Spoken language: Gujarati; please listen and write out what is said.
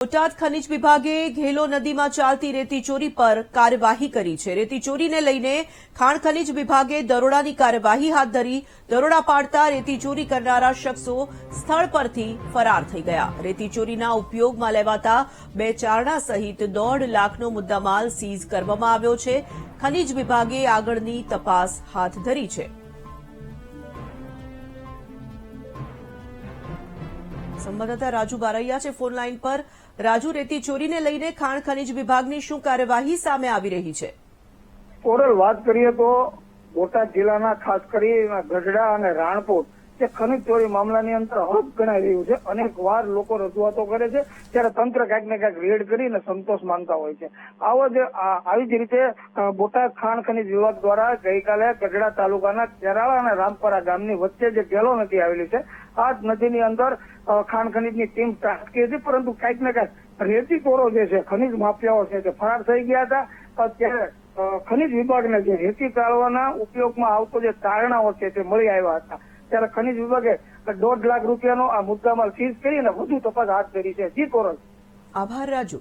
બોટાદ ખનીજ વિભાગે ઘેલો નદીમાં ચાલતી રેતી ચોરી પર કાર્યવાહી કરી છે। રેતી ચોરીને લઈને ખાણ ખનીજ વિભાગે દરોડાની કાર્યવાહી હાથ ધરી। દરોડા પાડતા રેતી ચોરી કરનારા શખ્સો સ્થળ પરથી ફરાર થઈ ગયા। રેતી ચોરીના ઉપયોગમાં લેવાતા 2 ચારણા સહિત 1.5 લાખનો મુદ્દામાલ સીઝ કરવામાં આવ્યો છે। ખનીજ વિભાગે આગળની તપાસ હાથ ધરી છે। સંવાદદાતા રાજુ બારૈયા છે ફોન લાઈન પર। રાજુ, રેતી ચોરીને લઈને ખાણ ખનીજ વિભાગની શું કાર્યવાહી સામે આવી રહી છે? ઓરલ વાત કરીએ તો બોટાદ જિલ્લાના ખાસ કરીને ગઢડા અને રાણપુર જે ખનીજ ચોરી મામલાની અંદર હબ ગણાઈ રહ્યું છે। અનેક વાર લોકો રજૂઆતો કરે છે ત્યારે તંત્ર ક્યાંક ને ક્યાંક રેડ કરીને સંતોષ માનતા હોય છે। આવી જ રીતે બોટાદ ખાણ ખનીજ વિભાગ દ્વારા ગઈકાલે ગઢડા તાલુકાના કેરાળા અને રામપરા ગામની વચ્ચે જે ગેલો નદી આવેલી છે આ નદીની અંદર ખાણ ખનીજની ટીમ ત્રાટકી હતી, પરંતુ ક્યાંક ને ક્યાંક રેતી ચોરો જે છે ખનીજ માફિયાઓ છે તે ફરાર થઈ ગયા હતા। ત્યારે ખનીજ વિભાગને જે રેતી ચાળવાના ઉપયોગમાં આવતો જે તારણાઓ છે તે મળી આવ્યા હતા। ત્યારે ખનીજ વિભાગે 1.5 લાખ રૂપિયાનો આ મુદ્દામાલ સીઝ કરીને વધુ તપાસ હાથ ધરી છે। જી કોરલ। આભાર રાજુ।